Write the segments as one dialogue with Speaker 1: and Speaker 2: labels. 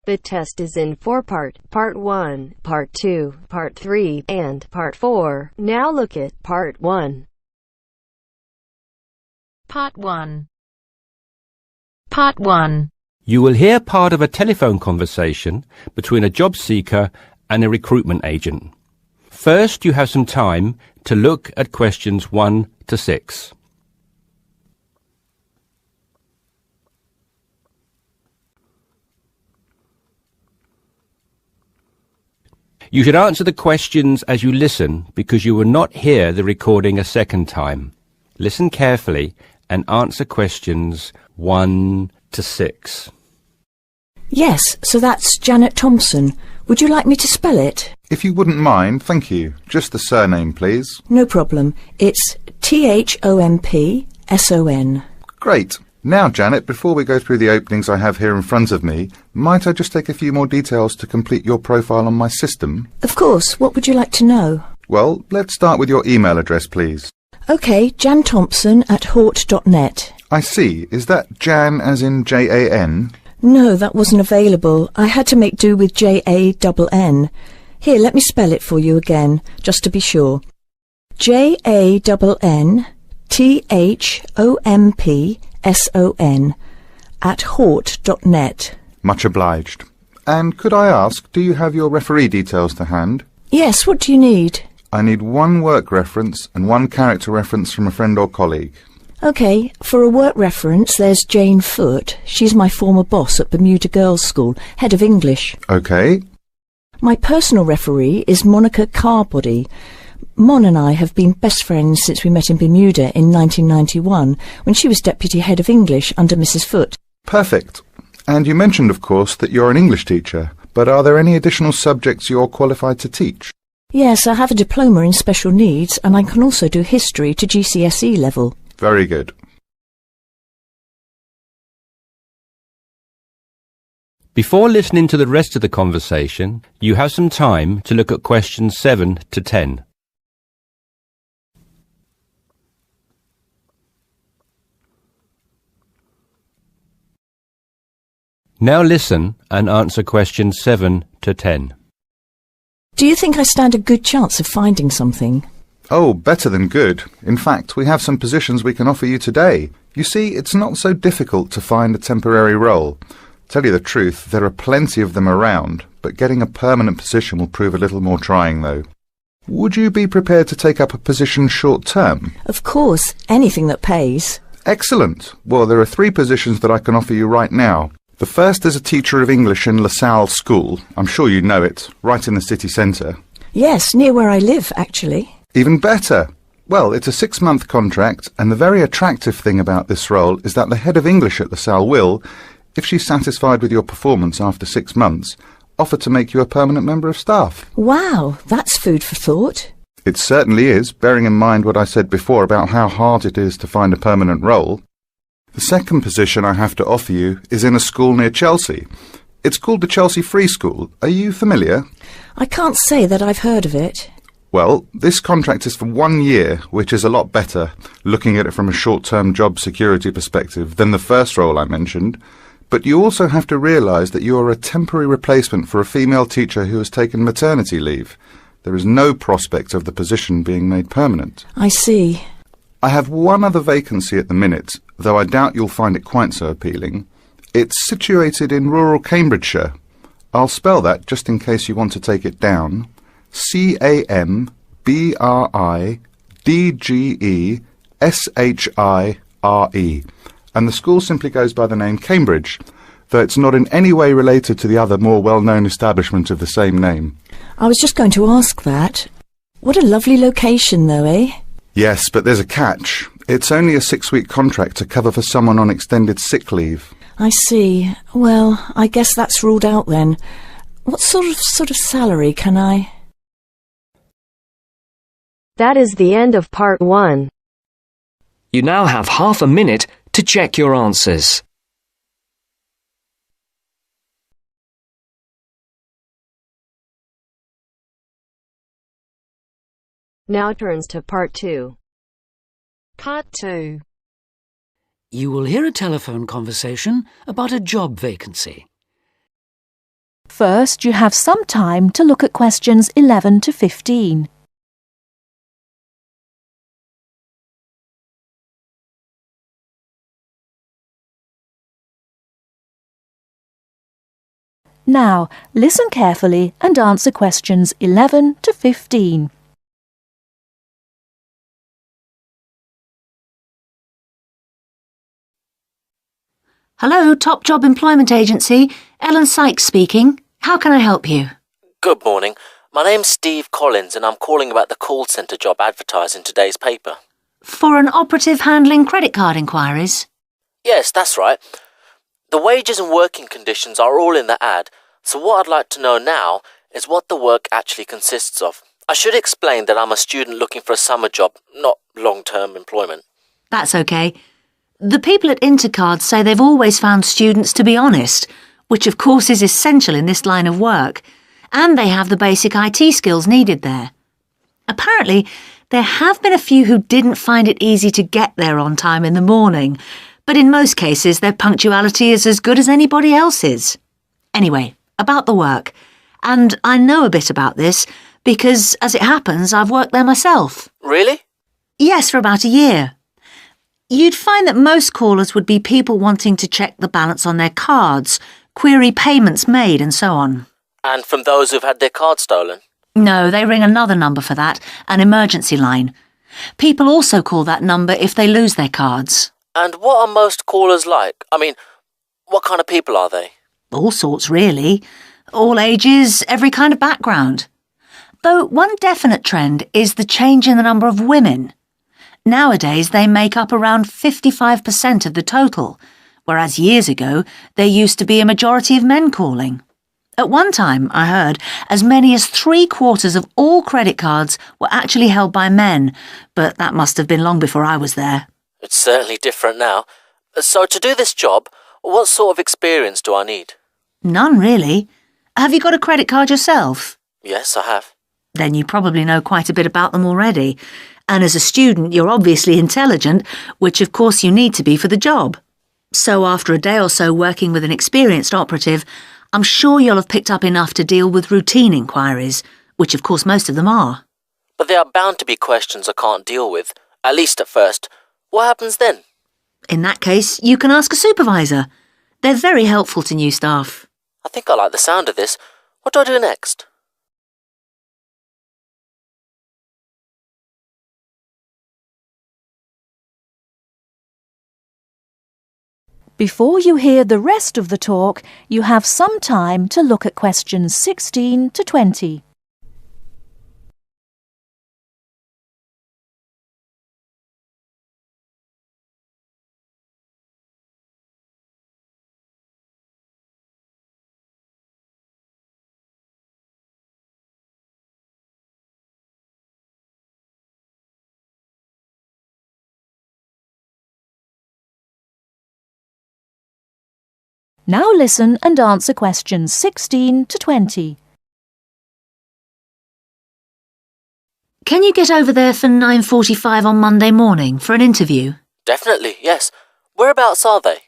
Speaker 1: The test is in 4 parts: Part 1, Part 2, Part 3, and Part 4. Now look at Part 1.
Speaker 2: Part 1. Part 1.
Speaker 3: You will hear part of a telephone conversation between a job seeker and a recruitment agent. First, you have some time to look at questions 1 to 6. You should answer the questions as you listen because you will not hear the recording a second time. Listen carefully and answer questions 1 to 6.
Speaker 4: Yes, so that's Janet Thompson. Would you like me to spell it?
Speaker 5: If you wouldn't mind, thank you. Just the surname, please.
Speaker 4: No problem. It's Thompson.
Speaker 5: Great. Now, Janet, before we go through the openings I have here in front of me, might I just take a few more details to complete your profile on my system?
Speaker 4: Of course. What would you like to know?
Speaker 5: Well, let's start with your email address, please.
Speaker 4: OK, janthompson@hort.net.
Speaker 5: I see. Is that Jan as in Jan?
Speaker 4: No, that wasn't available. I had to make do with Jann. Here, let me spell it for you again, just to be sure. JANNTHOMPSON@hort.net.
Speaker 5: Much obliged. And could I ask, do you have your referee details to hand?
Speaker 4: Yes, what do you need?
Speaker 5: I need one work reference and one character reference from a friend or colleague.
Speaker 4: OK, for a work reference, there's Jane Foote. She's my former boss at Bermuda Girls' School, head of English.
Speaker 5: OK.
Speaker 4: My personal referee is Monica Carbody. Mon and I have been best friends since we met in Bermuda in 1991, when she was deputy head of English under Mrs. Foote.
Speaker 5: Perfect. And you mentioned, of course, that you're an English teacher, but are there any additional subjects you're qualified to teach?
Speaker 4: Yes, I have a diploma in special needs, and I can also do history to GCSE level.
Speaker 5: Very good.
Speaker 3: Before listening to the rest of the conversation, you have some time to look at questions 7 to 10. Now listen and answer questions 7 to 10.
Speaker 4: Do you think I stand a good chance of finding something?
Speaker 5: Oh, better than good. In fact, we have some positions we can offer you today. You see, it's not so difficult to find a temporary role. Tell you the truth, there are plenty of them around, but getting a permanent position will prove a little more trying, though. Would you be prepared to take up a position short-term?
Speaker 4: Of course, anything that pays.
Speaker 5: Excellent. Well, there are 3 positions that I can offer you right now. The first is a teacher of English in LaSalle School. I'm sure you know it, right in the city centre.
Speaker 4: Yes, near where I live, actually.
Speaker 5: Even better. Well, it's a 6-month contract, and the very attractive thing about this role is that the head of English at LaSalle will, if she's satisfied with your performance after 6 months, offer to make you a permanent member of staff.
Speaker 4: Wow, that's food for thought.
Speaker 5: It certainly is, bearing in mind what I said before about how hard it is to find a permanent role. The second position I have to offer you is in a school near Chelsea. It's called the Chelsea Free School. Are you familiar?
Speaker 4: I can't say that I've heard of it.
Speaker 5: Well, this contract is for 1 year, which is a lot better, looking at it from a short-term job security perspective, than the first role I mentioned. But you also have to realise that you are a temporary replacement for a female teacher who has taken maternity leave. There is no prospect of the position being made permanent.
Speaker 4: I see.
Speaker 5: I have one other vacancy at the minute, though I doubt you'll find it quite so appealing. It's situated in rural Cambridgeshire. I'll spell that just in case you want to take it down. CAMBRIDGESHIRE. And the school simply goes by the name Cambridge, though it's not in any way related to the other more well-known establishment of the same name.
Speaker 4: I was just going to ask that. What a lovely location, though, eh?
Speaker 5: Yes, but there's a catch. It's only a 6-week contract to cover for someone on extended sick leave.
Speaker 4: I see. Well, I guess that's ruled out then. What sort of salary can I...
Speaker 1: That is the end of Part 1.
Speaker 6: You now have half a minute to check your answers.
Speaker 1: Now turns to Part 2.
Speaker 2: Part 2.
Speaker 7: You will hear a telephone conversation about a job vacancy. First, you have some time to look at questions 11 to 15. Now, listen carefully and answer questions 11 to 15.
Speaker 8: Hello, Top Job Employment Agency. Ellen Sykes speaking. How can I help you?
Speaker 9: Good morning. My name's Steve Collins and I'm calling about the call centre job advertised in today's paper.
Speaker 8: For an operative handling credit card inquiries?
Speaker 9: Yes, that's right. The wages and working conditions are all in the ad, so what I'd like to know now is what the work actually consists of. I should explain that I'm a student looking for a summer job, not long-term employment.
Speaker 8: That's okay. The people at Intercard say they've always found students to be honest, which of course is essential in this line of work, and they have the basic IT skills needed there. Apparently, there have been a few who didn't find it easy to get there on time in the morning, but in most cases their punctuality is as good as anybody else's. Anyway, about the work, and I know a bit about this because, as it happens, I've worked there myself.
Speaker 9: Really?
Speaker 8: Yes, for about a year. You'd find that most callers would be people wanting to check the balance on their cards, query payments made and so on.
Speaker 9: And from those who've had their card stolen?
Speaker 8: No, they ring another number for that, an emergency line. People also call that number if they lose their cards.
Speaker 9: And what are most callers like? I mean, what kind of people are they?
Speaker 8: All sorts, really. All ages, every kind of background. Though one definite trend is the change in the number of women. Nowadays, they make up around 55% of the total, whereas years ago, there used to be a majority of men calling. At one time, I heard, as many as 3/4 of all credit cards were actually held by men, but that must have been long before I was there.
Speaker 9: It's certainly different now. So to do this job, what sort of experience do I need?
Speaker 8: None, really. Have you got a credit card yourself?
Speaker 9: Yes, I have.
Speaker 8: Then you probably know quite a bit about them already. And as a student, you're obviously intelligent, which of course you need to be for the job. So after a day or so working with an experienced operative, I'm sure you'll have picked up enough to deal with routine inquiries, which of course most of them are.
Speaker 9: But there are bound to be questions I can't deal with, at least at first. What happens then?
Speaker 8: In that case, you can ask a supervisor. They're very helpful to new staff.
Speaker 9: I think I like the sound of this. What do I do next?
Speaker 7: Before you hear the rest of the talk, you have some time to look at questions 16 to 20. Now listen and answer questions 16 to 20.
Speaker 8: Can you get over there for 9:45 on Monday morning for an interview?
Speaker 9: Definitely, yes. Whereabouts are they?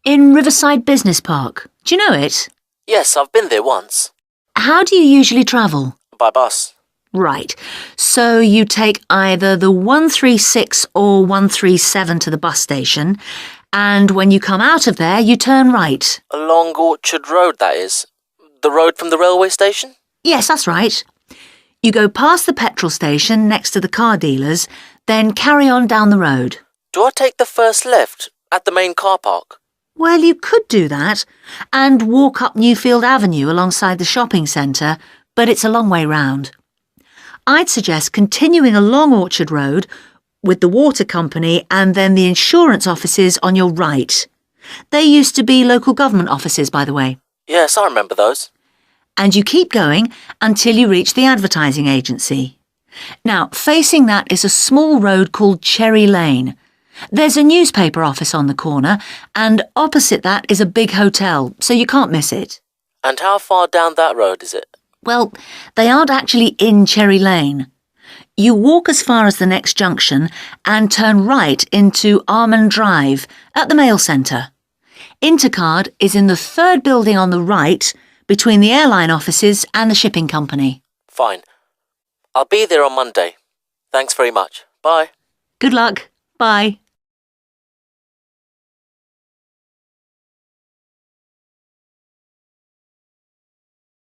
Speaker 8: In Riverside Business Park. Do you know it?
Speaker 9: Yes, I've been there once.
Speaker 8: How do you usually travel?
Speaker 9: By bus.
Speaker 8: Right. So you take either the 136 or 137 to the bus station, and when you come out of there, you turn right.
Speaker 9: Along Orchard Road, that is. The road from the railway station?
Speaker 8: Yes, that's right. You go past the petrol station next to the car dealers, then carry on down the road.
Speaker 9: Do I take the first left at the main car park?
Speaker 8: Well, you could do that, and walk up Newfield Avenue alongside the shopping centre, but it's a long way round. I'd suggest continuing along Orchard Road, with the water company and then the insurance offices on your right. They used to be local government offices, by the way.
Speaker 9: Yes, I remember those.
Speaker 8: And you keep going until you reach the advertising agency. Now, facing that is a small road called Cherry Lane. There's a newspaper office on the corner, and opposite that is a big hotel, so you can't miss it.
Speaker 9: And how far down that road is it?
Speaker 8: Well, they aren't actually in Cherry Lane. You walk as far as the next junction and turn right into Armand Drive at the mail centre. Intercard is in the third building on the right, between the airline offices and the shipping company.
Speaker 9: Fine. I'll be there on Monday. Thanks very much. Bye.
Speaker 8: Good luck. Bye.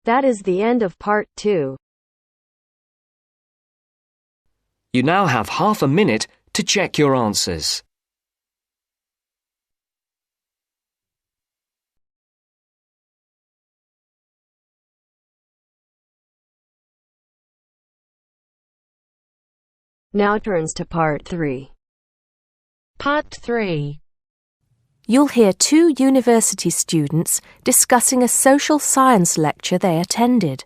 Speaker 1: That is the end of part 2.
Speaker 6: You now have half a minute to check your answers.
Speaker 1: Now turns to part 3.
Speaker 2: Part 3.
Speaker 7: You'll hear 2 university students discussing a social science lecture they attended.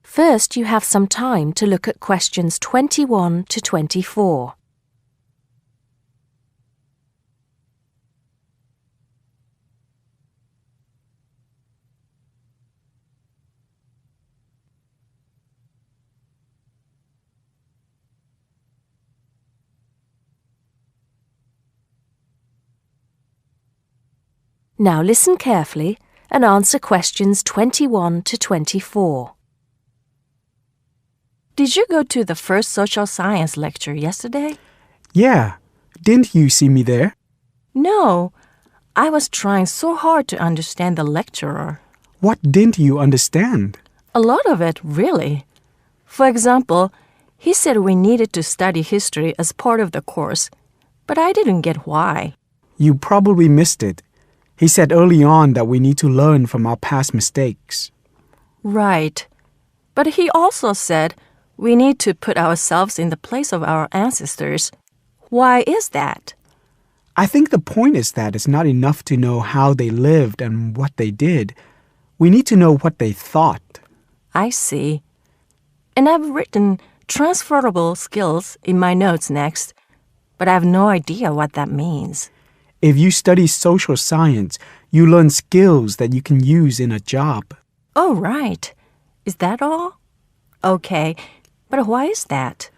Speaker 7: First, you have some time to look at questions 21 to 24. Now listen carefully and answer questions 21 to 24. Did you go to the first social science lecture yesterday?
Speaker 10: Yeah. Didn't you see me there?
Speaker 7: No. I was trying so hard to understand the lecturer.
Speaker 10: What didn't you understand?
Speaker 7: A lot of it, really. For example, he said we needed to study history as part of the course, but I didn't get why.
Speaker 10: You probably missed it. He said early on that we need to learn from our past mistakes.
Speaker 7: Right. But he also said we need to put ourselves in the place of our ancestors. Why is that?
Speaker 10: I think the point is that it's not enough to know how they lived and what they did. We need to know what they thought.
Speaker 7: I see. And I've written transferable skills in my notes next, but I have no idea what that means.
Speaker 10: If you study social science, you learn skills that you can use in a job.
Speaker 7: Oh, right. Is that all? Okay, but why is that?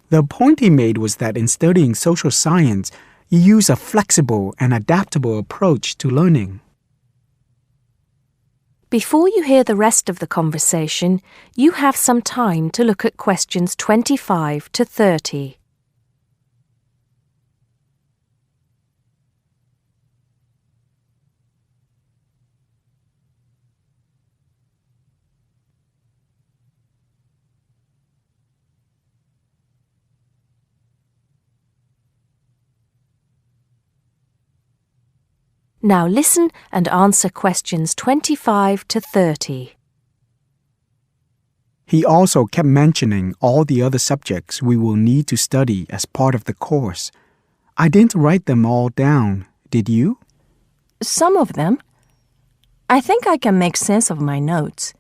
Speaker 10: The point he made was that in studying social science, you use a flexible and adaptable approach to learning.
Speaker 7: Before you hear the rest of the conversation, you have some time to look at questions 25 to 30. Now listen and answer questions 25 to 30.
Speaker 10: He also kept mentioning all the other subjects we will need to study as part of the course. I didn't write them all down, did you?
Speaker 7: Some of them. I think I can make sense of my notes.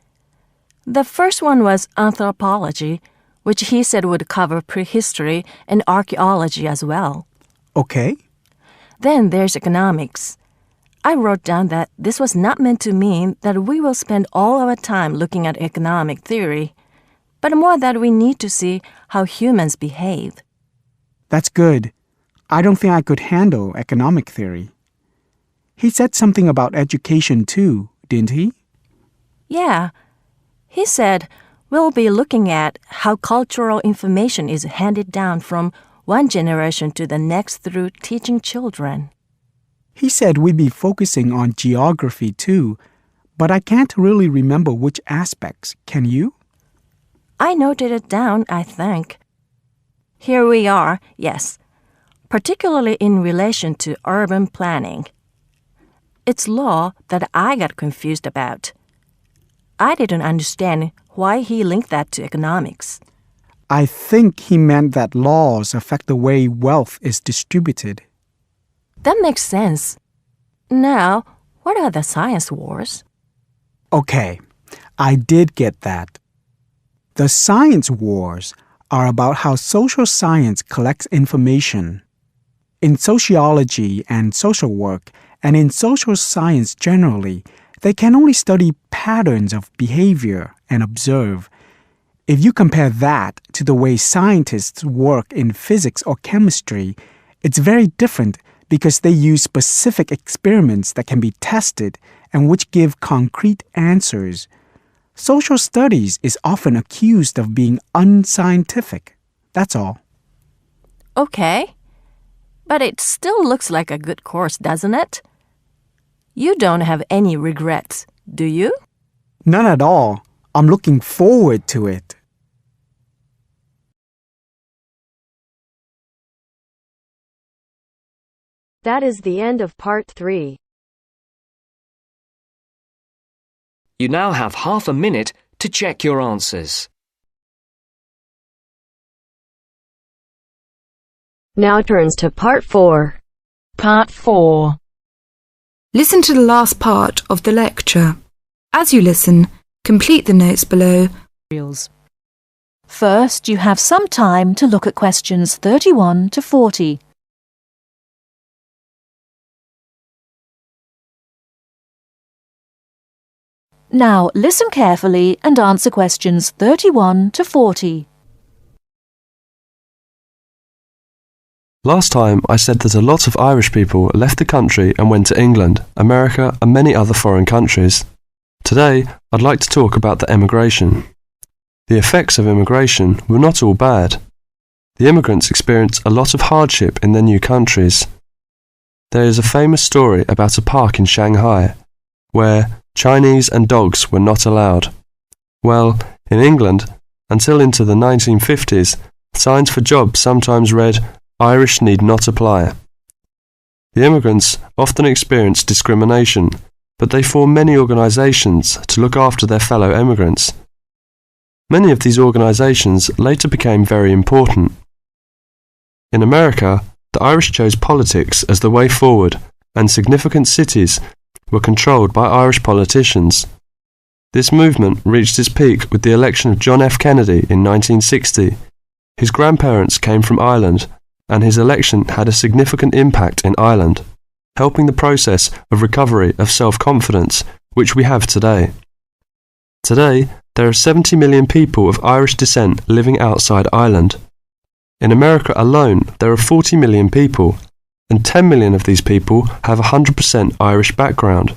Speaker 7: The first one was anthropology, which he said would cover prehistory and archaeology as well.
Speaker 10: Okay.
Speaker 7: Then there's economics. I wrote down that this was not meant to mean that we will spend all our time looking at economic theory, but more that we need to see how humans behave.
Speaker 10: That's good. I don't think I could handle economic theory. He said something about education too, didn't he?
Speaker 7: Yeah. He said we'll be looking at how cultural information is handed down from one generation to the next through teaching children.
Speaker 10: He said we'd be focusing on geography too, but I can't really remember which aspects. Can you?
Speaker 7: I noted it down, I think. Here we are, yes, particularly in relation to urban planning. It's law that I got confused about. I didn't understand why he linked that to economics.
Speaker 10: I think he meant that laws affect the way wealth is distributed.
Speaker 7: That makes sense. Now, what are the science wars?
Speaker 10: Okay, I did get that. The science wars are about how social science collects information. In sociology and social work, and in social science generally, they can only study patterns of behavior and observe. If you compare that to the way scientists work in physics or chemistry, it's very different because they use specific experiments that can be tested and which give concrete answers. Social studies is often accused of being unscientific. That's all.
Speaker 7: Okay. But it still looks like a good course, doesn't it? You don't have any regrets, do you?
Speaker 10: None at all. I'm looking forward to it.
Speaker 1: That is the end of part 3.
Speaker 6: You now have half a minute to check your answers.
Speaker 1: Now turns to part 4.
Speaker 2: Part 4.
Speaker 11: Listen to the last part of the lecture. As you listen, complete the notes below.
Speaker 12: First, you have some time to look at questions 31 to 40. Now, listen carefully and answer questions 31 to 40.
Speaker 13: Last time I said that a lot of Irish people left the country and went to England, America and many other foreign countries. Today I'd like to talk about the emigration. The effects of immigration were not all bad. The immigrants experienced a lot of hardship in their new countries. There is a famous story about a park in Shanghai where Chinese and dogs were not allowed. Well, in England, until into the 1950s, signs for jobs sometimes read, "Irish need not apply." The immigrants often experienced discrimination, but they formed many organisations to look after their fellow immigrants. Many of these organisations later became very important. In America, the Irish chose politics as the way forward, and significant cities were controlled by Irish politicians. This movement reached its peak with the election of John F. Kennedy in 1960. His grandparents came from Ireland, and his election had a significant impact in Ireland, helping the process of recovery of self-confidence which we have today. Today, there are 70 million people of Irish descent living outside Ireland. In America alone, there are 40 million people, and 10 million of these people have a 100% Irish background.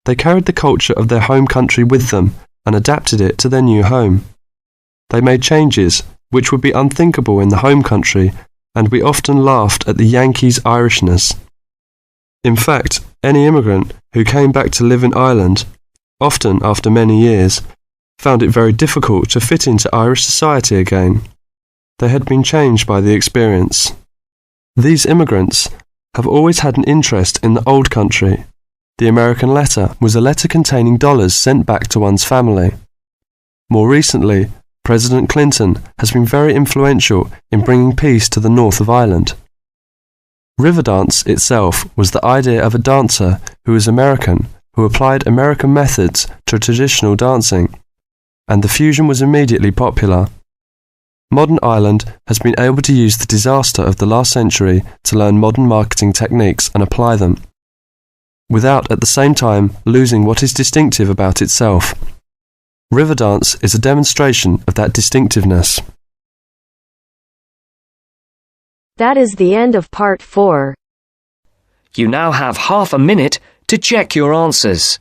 Speaker 13: They carried the culture of their home country with them and adapted it to their new home. They made changes which would be unthinkable in the home country, and we often laughed at the Yankees' Irishness. In fact, any immigrant who came back to live in Ireland, often after many years, found it very difficult to fit into Irish society again. They had been changed by the experience. These immigrants have always had an interest in the old country. The American letter was a letter containing dollars sent back to one's family. More recently, President Clinton has been very influential in bringing peace to the north of Ireland. Riverdance itself was the idea of a dancer who was American, who applied American methods to traditional dancing, and the fusion was immediately popular. Modern Ireland has been able to use the disaster of the last century to learn modern marketing techniques and apply them, without at the same time losing what is distinctive about itself. Riverdance is a demonstration of that distinctiveness.
Speaker 1: That is the end of part 4.
Speaker 6: You now have half a minute to check your answers.